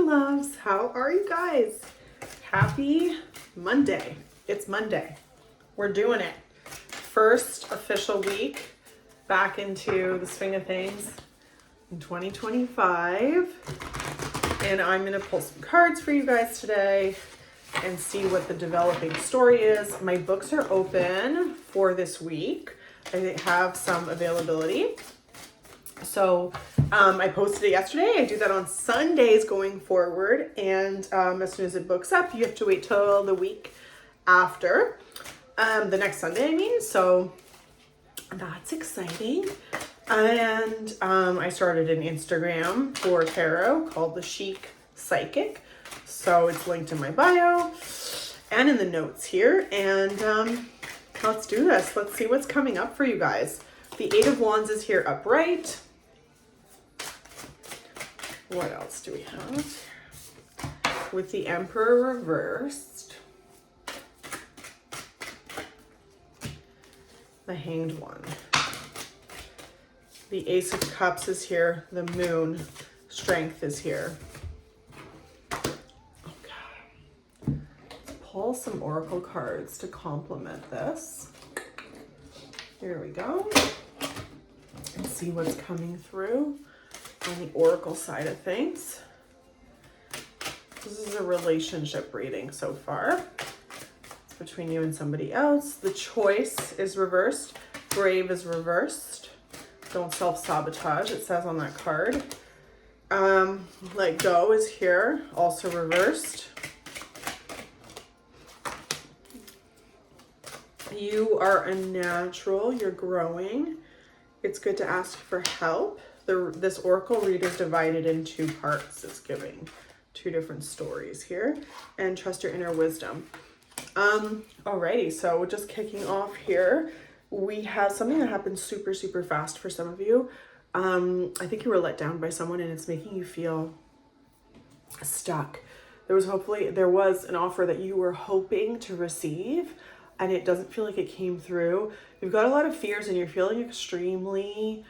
loves. How are you guys? Happy Monday. It's Monday. We're doing it. First official week back into the swing of things in 2025. And I'm going to pull some cards for you guys today and see what the developing story is. My books are open for this week. I have some availability. So I posted it yesterday. I do that on Sundays going forward. And as soon as it books up, you have to wait till the week after. The next Sunday, I mean. So that's exciting. And I started an Instagram for tarot called The Chic Psychic. So it's linked in my bio and in the notes here. And let's do this. Let's see what's coming up for you guys. The Eight of Wands is here upright. What else do we have? With the Emperor reversed. The Hanged One. The Ace of Cups is here. The Moon. Strength is here. Okay. Let's pull some oracle cards to complement this. Here we go. And see what's coming through on the oracle side of things. This is a relationship reading so far. It's between you and somebody else. The Choice is reversed. Brave is reversed. Don't self-sabotage, it says on that card. Let Go is here, also reversed. You are a natural, you're growing. It's good to ask for help. This oracle read is divided in two parts. It's giving two different stories here. And trust your inner wisdom. Alrighty, so just kicking off here, we have something that happened super, super fast for some of you. I think you were let down by someone and it's making you feel stuck. There was an offer that you were hoping to receive and it doesn't feel like it came through. You've got a lot of fears and you're feeling extremely,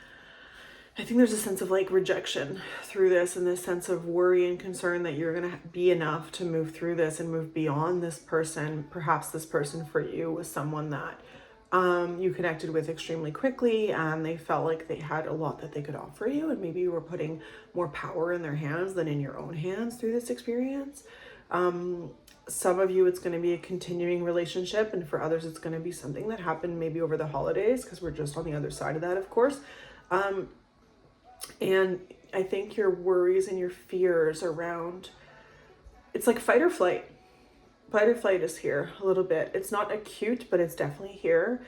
I think there's a sense of like rejection through this and this sense of worry and concern that you're going to be enough to move through this and move beyond this person. Perhaps this person for you was someone that you connected with extremely quickly and they felt like they had a lot that they could offer you and maybe you were putting more power in their hands than in your own hands through this experience. Some of you, it's going to be a continuing relationship, and for others, it's going to be something that happened maybe over the holidays because we're just on the other side of that, of course. And I think your worries and your fears around, it's like fight or flight. Fight or flight is here a little bit. It's not acute, but it's definitely here.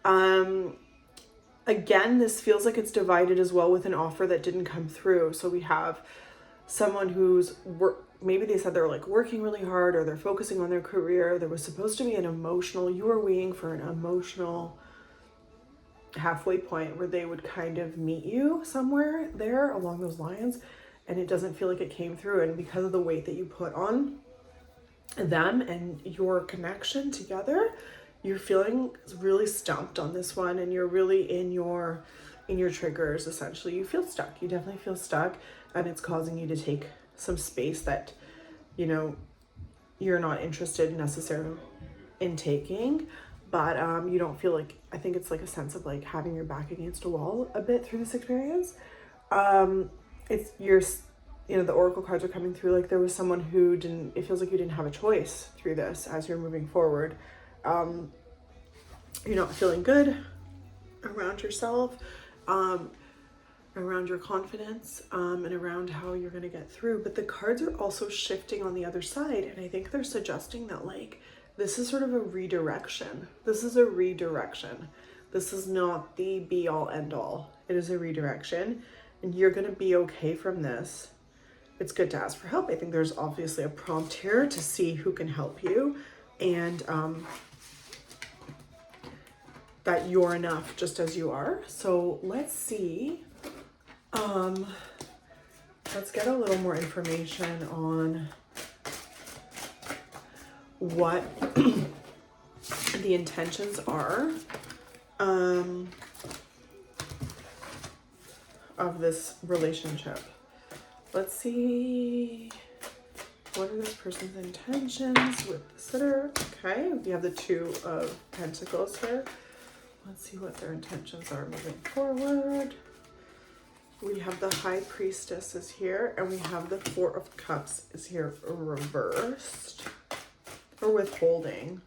Again, this feels like it's divided as well with an offer that didn't come through. So we have someone who's maybe they said they're like working really hard or they're focusing on their career. There was supposed to be you were waiting for an emotional halfway point where they would kind of meet you somewhere there along those lines, and it doesn't feel like it came through. And because of the weight that you put on them and your connection together, you're feeling really stumped on this one, and you're really in your triggers. Essentially, you feel stuck. You definitely feel stuck, and it's causing you to take some space that you're not interested necessarily in taking. But you don't feel like, I think it's like a sense of like having your back against a wall a bit through this experience. The oracle cards are coming through like there was someone who it feels like you didn't have a choice through this as you're moving forward. You're not feeling good around yourself, around your confidence, and around how you're going to get through. But the cards are also shifting on the other side. And I think they're suggesting that like, this is sort of a redirection. This is a redirection. This is not the be all end all. It is a redirection and you're going to be okay from this. It's good to ask for help. I think there's obviously a prompt here to see who can help you and that you're enough just as you are. So let's see. Let's get a little more information on what the intentions are of this relationship. Let's see What are this person's intentions with the sitter? Okay, we have the Two of Pentacles here. Let's see what their intentions are moving forward. We have the High Priestess is here, and we have the Four of Cups is here reversed, or withholding.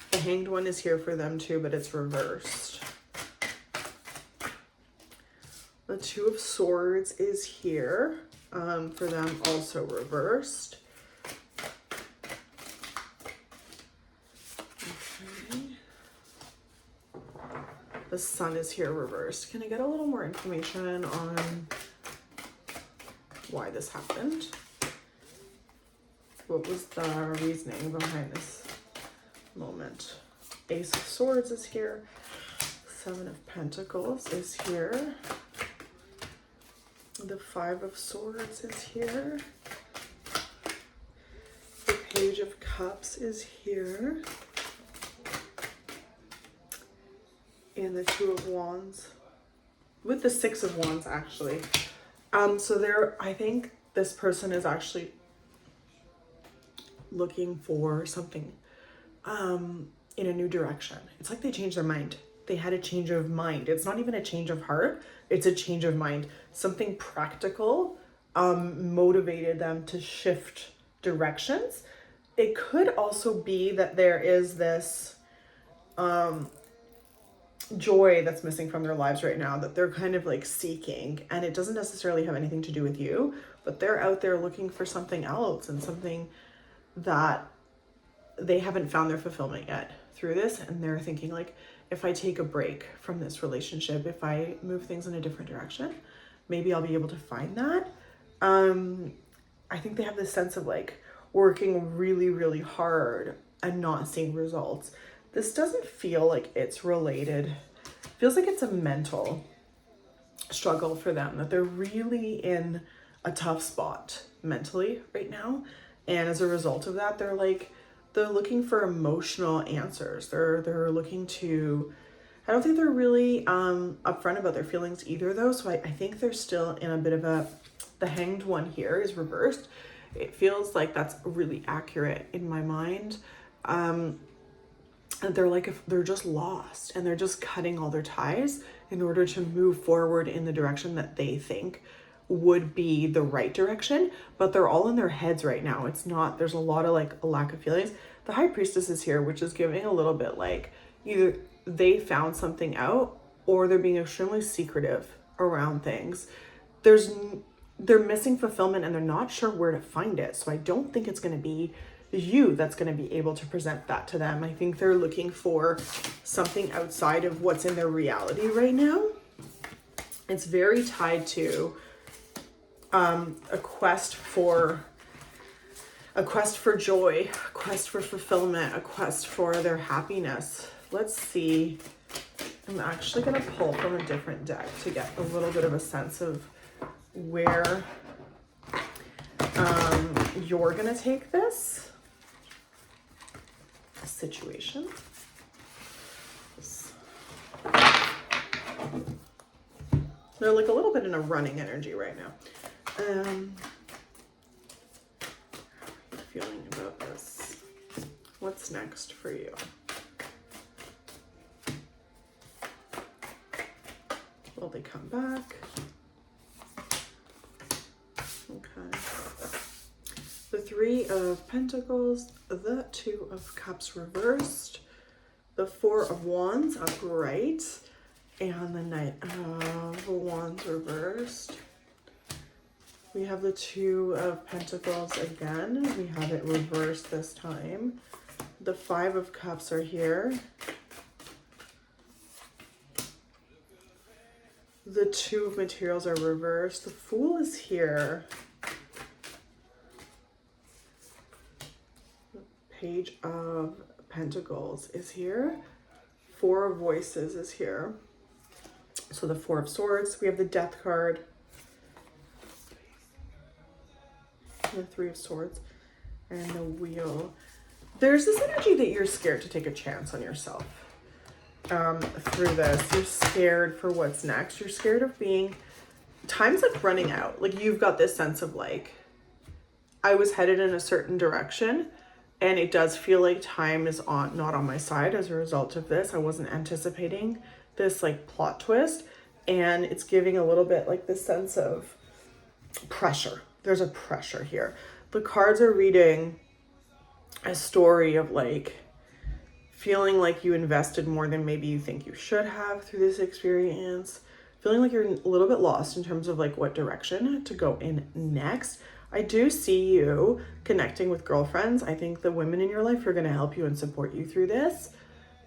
The Hanged One is here for them too, but it's reversed. The Two of Swords is here for them, also reversed. Okay. The Sun is here reversed. Can I get a little more information on why this happened? What was the reasoning behind this moment? Ace of Swords is here. Seven of Pentacles is here. The Five of Swords is here. The Page of Cups is here. And the Two of Wands. With the Six of Wands, actually. So I think this person is actually looking for something in a new direction. It's like they changed their mind. They had a change of mind. It's not even a change of heart. It's a change of mind. Something practical motivated them to shift directions. It could also be that there is this joy that's missing from their lives right now that they're kind of like seeking, and it doesn't necessarily have anything to do with you, but they're out there looking for something else and something that they haven't found their fulfillment yet through this, and they're thinking like, if I take a break from this relationship, if I move things in a different direction, maybe I'll be able to find that. I think they have this sense of like working really, really hard and not seeing results. This doesn't feel like it's related. It feels like it's a mental struggle for them, that they're really in a tough spot mentally right now. And as a result of that, they're looking for emotional answers. They're looking to, I don't think they're really upfront about their feelings either though. So I think they're still in a bit of the Hanged One here is reversed. It feels like that's really accurate in my mind. And they're just lost, and they're just cutting all their ties in order to move forward in the direction that they think would be the right direction, but they're all in their heads right now. It's not, there's a lot of like a lack of feelings. The High Priestess is here, which is giving a little bit like either they found something out or they're being extremely secretive around things. They're missing fulfillment and they're not sure where to find it. So I don't think it's going to be you that's going to be able to present that to them. I think they're looking for something outside of what's in their reality right now. It's very tied to a quest for joy, a quest for fulfillment, a quest for their happiness. Let's see. I'm actually going to pull from a different deck to get a little bit of a sense of where you're going to take this situation. They're like a little bit in a running energy right now. How are you feeling about this? What's next for you? Will they come back? Okay. The Three of Pentacles, the Two of Cups reversed, the Four of Wands upright, and the Knight of Wands reversed. We have the Two of Pentacles again. We have it reversed this time. The Five of Cups are here. The Two of Materials are reversed. The Fool is here. The Page of Pentacles is here. Four of Voices is here. So the Four of Swords. We have the Death card. The Three of Swords. And the Wheel. There's this energy that you're scared to take a chance on yourself. Through this, you're scared for what's next. You're scared of time's like running out. Like you've got this sense of like, I was headed in a certain direction, and it does feel like time is not on my side as a result of this. I wasn't anticipating this like plot twist, and it's giving a little bit like this sense of pressure. There's a pressure here. The cards are reading a story of like feeling like you invested more than maybe you think you should have through this experience, feeling like you're a little bit lost in terms of like what direction to go in next. I do see you connecting with girlfriends. I think the women in your life are going to help you and support you through this.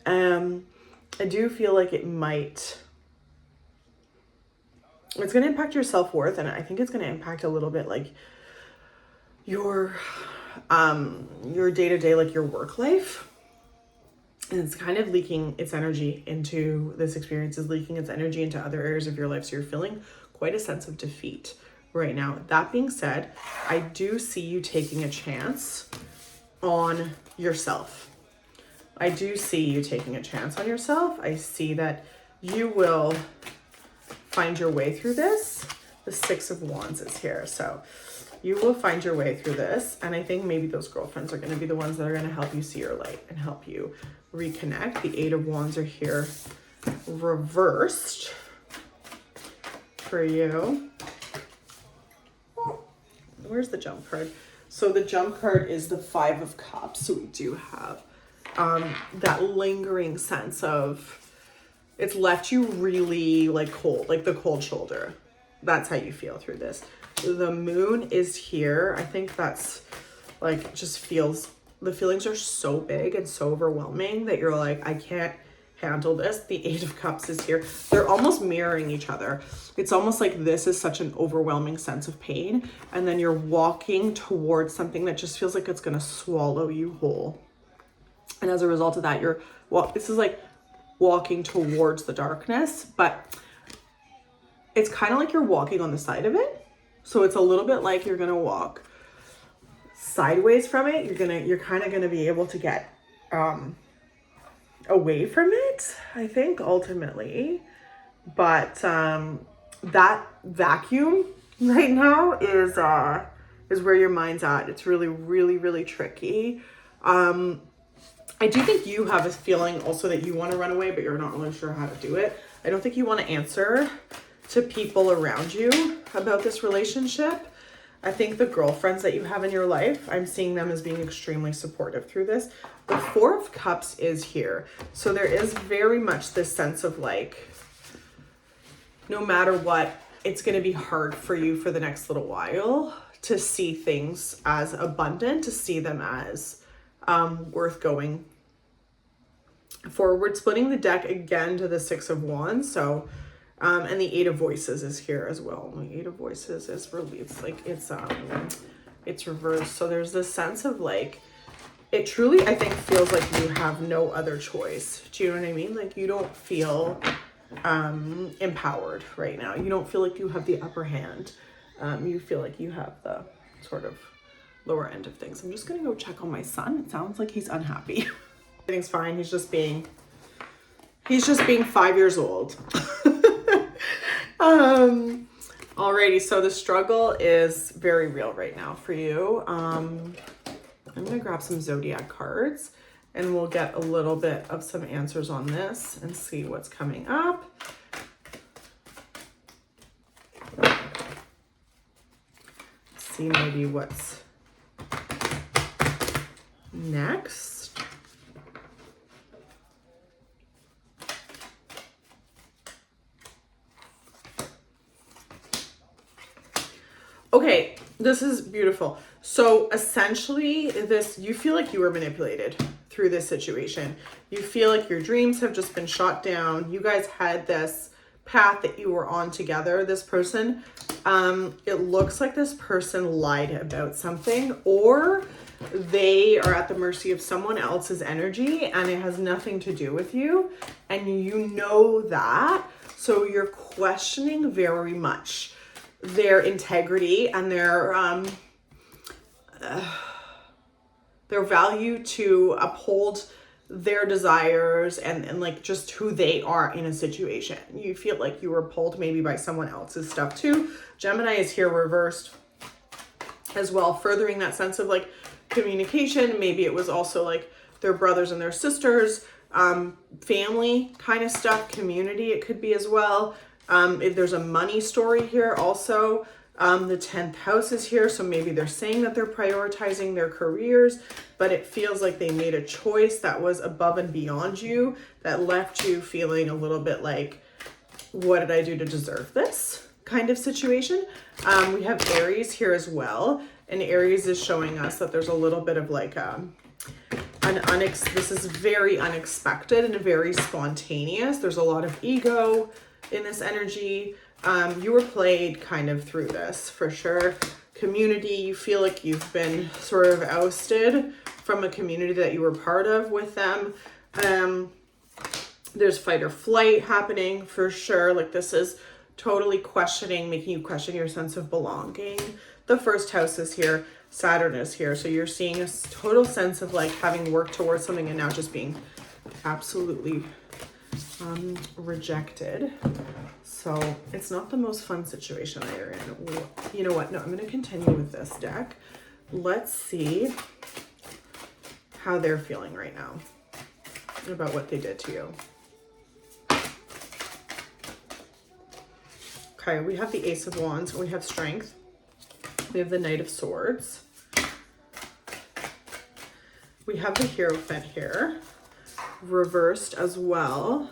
I do feel like it's going to impact your self-worth, and I think it's going to impact a little bit like your day-to-day, like your work life. And it's kind of leaking its energy into this experience, is leaking its energy into other areas of your life. So you're feeling quite a sense of defeat right now. That being said, I do see you taking a chance on yourself. I do see you taking a chance on yourself. I see that you will find your way through this. The Six of Wands is here. So you will find your way through this. And I think maybe those girlfriends are going to be the ones that are going to help you see your light and help you reconnect. The Eight of Wands are here reversed for you. Where's the jump card? So the jump card is the Five of Cups. So we do have that lingering sense of it's left you really like cold, like the cold shoulder. That's how you feel through this. The Moon is here. I think that's like just feels, the feelings are so big and so overwhelming that you're like, I can't handle this. The Eight of Cups is here. They're almost mirroring each other. It's almost like this is such an overwhelming sense of pain, and then you're walking towards something that just feels like it's going to swallow you whole. And as a result of that, this is like walking towards the darkness, but it's kind of like you're walking on the side of it. So it's a little bit like you're going to walk sideways from it. You're kind of going to be able to get away from it, I think, ultimately. But that vacuum right now is where your mind's at. It's really, really, really tricky. I do think you have a feeling also that you want to run away, but you're not really sure how to do it. I don't think you want to answer to people around you about this relationship. I think the girlfriends that you have in your life, I'm seeing them as being extremely supportive through this. The Four of Cups is here. So there is very much this sense of like, no matter what, it's going to be hard for you for the next little while to see things as abundant, to see them as worth going forward. Splitting the deck again to the Six of Wands. So and the Eight of Voices is here as well. The Eight of Voices is really, it's reversed. So there's this sense of like, it truly, I think, feels like you have no other choice. Do you know what I mean? Like you don't feel empowered right now. You don't feel like you have the upper hand. You feel like you have the sort of lower end of things. I'm just gonna go check on my son. It sounds like he's unhappy. Everything's fine. He's just being 5 years old. Alrighty, so the struggle is very real right now for you. I'm gonna grab some zodiac cards and we'll get a little bit of some answers on this and see what's coming up. See maybe what's next. Okay, this is beautiful. So essentially you feel like you were manipulated through this situation. You feel like your dreams have just been shot down. You guys had this path that you were on together. This person, it looks like this person lied about something, or they are at the mercy of someone else's energy and it has nothing to do with you. And you know that. So you're questioning very much their integrity and their value to uphold their desires and like just who they are in a situation. You feel like you were pulled maybe by someone else's stuff too. Gemini is here reversed. as well, furthering that sense of like communication. Maybe it was also like their brothers and their sisters, family kind of stuff, community it could be as well. If there's a money story here also, the 10th house is here, so maybe they're saying that they're prioritizing their careers, but it feels like they made a choice that was above and beyond you, that left you feeling a little bit like, what did I do to deserve this kind of situation. We have Aries here as well, and Aries is showing us that there's a little bit of like this is very unexpected and very spontaneous. There's a lot of ego in this energy. You were played kind of through this for sure. Community, you feel like you've been sort of ousted from a community that you were part of with them. There's fight or flight happening for sure. Like this is totally questioning, making you question your sense of belonging. The first house is here, Saturn is here. So you're seeing a total sense of like having worked towards something and now just being absolutely rejected. So it's not the most fun situation that you're in. You know what? No, I'm going to continue with this deck. Let's see how they're feeling right now about what they did to you. Okay, we have the Ace of Wands, we have Strength, we have the Knight of Swords, we have the Hierophant here, reversed as well.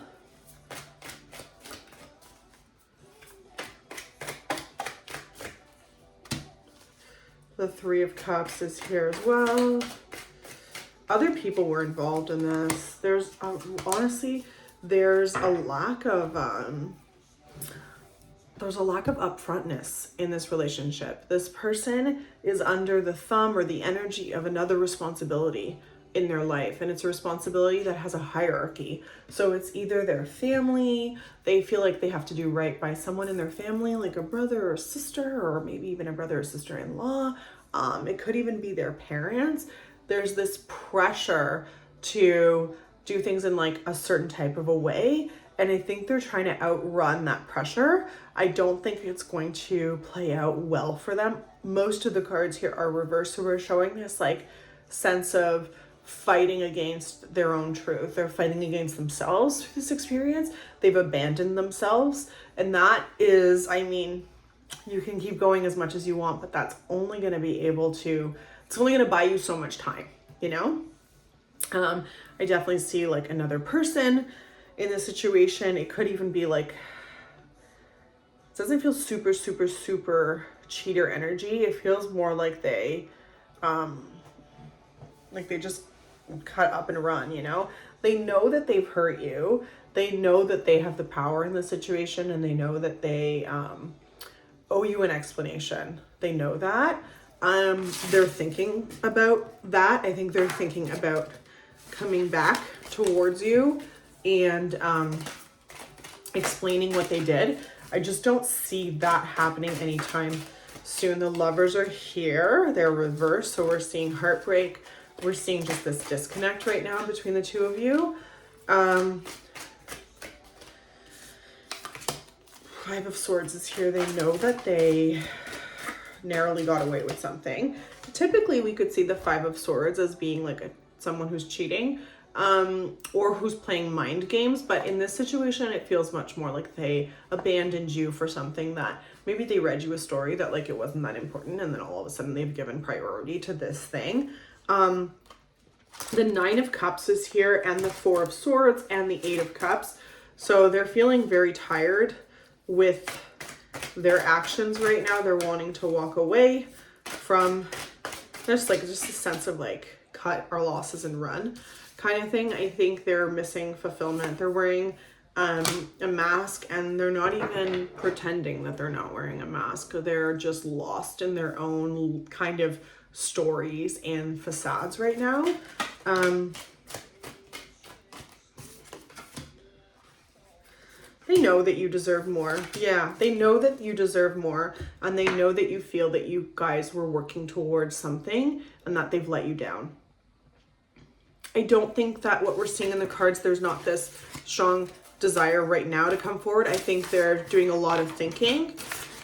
The Three of Cups is here as well. Other people were involved in this. There's honestly, there's a lack of upfrontness in this relationship. This person is under the thumb or the energy of another responsibility in their life, and it's a responsibility that has a hierarchy. So it's either their family, they feel like they have to do right by someone in their family, like a brother or sister, or maybe even a brother or sister-in-law. It could even be their parents. There's this pressure to do things in like a certain type of a way, and I think they're trying to outrun that pressure. I don't think it's going to play out well for them. Most of the cards here are reversed, so we're showing this like sense of fighting against their own truth. They're fighting against themselves through this experience. They've abandoned themselves, and that is, I mean, you can keep going as much as you want, but that's only going to be able to, it's only going to buy you so much time, you know? I definitely see like another person in this situation. It could even be like, it doesn't feel super, super, super cheater energy. It feels more like they just cut up and run, you know? They know that they've hurt you. They know that they have the power in the situation, and they know that they owe you an explanation. They know that. They're thinking about that. I think they're thinking about coming back towards you and explaining what they did. I just don't see that happening anytime soon. The Lovers are here. They're reversed, so we're seeing heartbreak. We're seeing just this disconnect right now between the two of you. Five of Swords is here. They know that they narrowly got away with something. Typically, we could see the Five of Swords as being like someone who's cheating, or who's playing mind games. But in this situation, it feels much more like they abandoned you for something that maybe they read you a story that like it wasn't that important, and then all of a sudden they've given priority to this thing. The Nine of Cups is here, and the Four of Swords, and the Eight of Cups. So they're feeling very tired with their actions right now. They're wanting to walk away from just a sense of like cut our losses and run kind of thing. I think they're missing fulfillment. They're wearing a mask, and they're not even pretending that they're not wearing a mask. They're just lost in their own kind of stories and facades right now. They know that you deserve more. Yeah, they know that you deserve more, and they know that you feel that you guys were working towards something and that they've let you down. I don't think that what we're seeing in the cards, there's not this strong desire right now to come forward. I think they're doing a lot of thinking,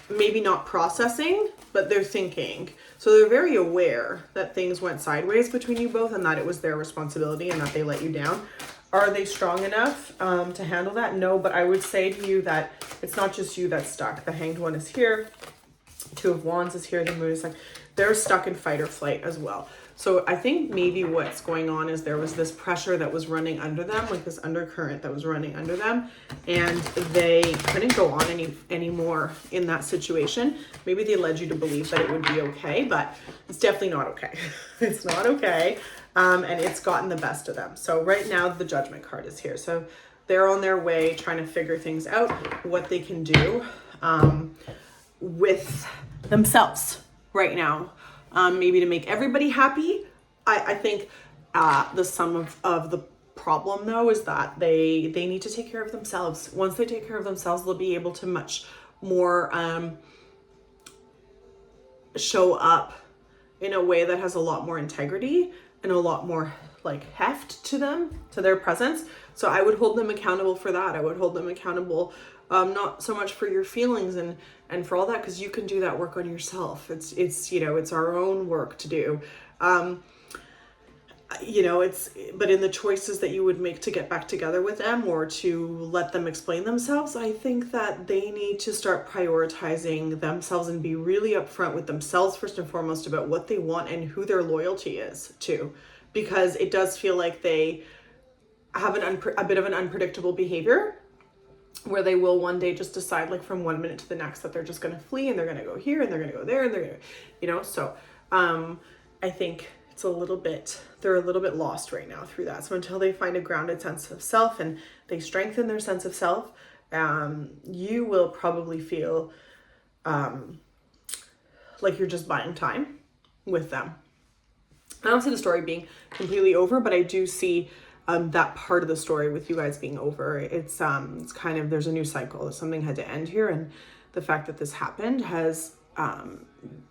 maybe not processing but they're thinking. So they're very aware that things went sideways between you both and that it was their responsibility and that they let you down. Are they strong enough to handle that? No, but I would say to you that it's not just you that's stuck. The Hanged One is here. Two of Wands is here. The Moon is like, they're stuck in fight or flight as well. So I think maybe what's going on is there was this pressure that was running under them, like this undercurrent that was running under them, and they couldn't go on anymore in that situation. Maybe they led you to believe that it would be okay, but it's definitely not okay. It's not okay, and it's gotten the best of them. So right now the Judgment card is here. So they're on their way trying to figure things out, what they can do with themselves right now. Maybe to make everybody happy. I think the sum of the problem though is that they need to take care of themselves. Once they take care of themselves, they'll be able to much more show up in a way that has a lot more integrity and a lot more like heft to them, to their presence. So I would hold them accountable for that. I would hold them accountable not so much for your feelings and for all that, because you can do that work on yourself. It's you know, it's our own work to do. You know, but in the choices that you would make to get back together with them or to let them explain themselves, I think that they need to start prioritizing themselves and be really upfront with themselves first and foremost about what they want and who their loyalty is to, because it does feel like they have a bit of an unpredictable behavior where they will one day just decide, like from one minute to the next, that they're just going to flee and they're going to go here and they're going to go there and they're going to, you know, so I think it's they're a little bit lost right now through that. So until they find a grounded sense of self and they strengthen their sense of self, you will probably feel like you're just buying time with them. I don't see the story being completely over, but I do see that part of the story with you guys being over. It's kind of, there's a new cycle. Something had to end here, and the fact that this happened has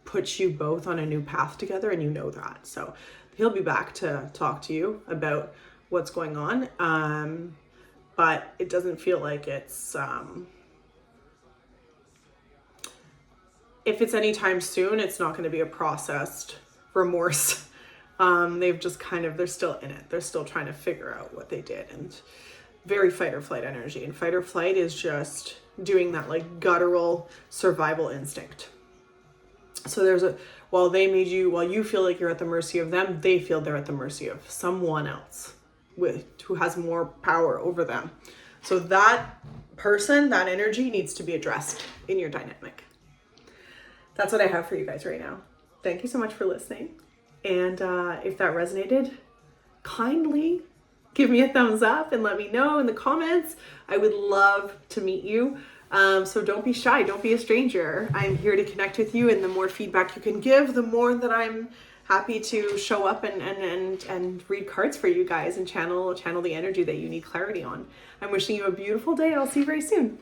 put you both on a new path together, and you know that. So he'll be back to talk to you about what's going on, but it doesn't feel like it's if it's anytime soon, it's not going to be a processed remorse. They've just they're still in it. They're still trying to figure out what they did, and very fight or flight energy. And fight or flight is just doing that like guttural survival instinct. So while you feel like you're at the mercy of them, they feel they're at the mercy of someone else who has more power over them. So that person, that energy needs to be addressed in your dynamic. That's what I have for you guys right now. Thank you so much for listening. And if that resonated, kindly give me a thumbs up and let me know in the comments. I would love to meet you. So don't be shy. Don't be a stranger. I'm here to connect with you. And the more feedback you can give, the more that I'm happy to show up and read cards for you guys and channel the energy that you need clarity on. I'm wishing you a beautiful day, and I'll see you very soon.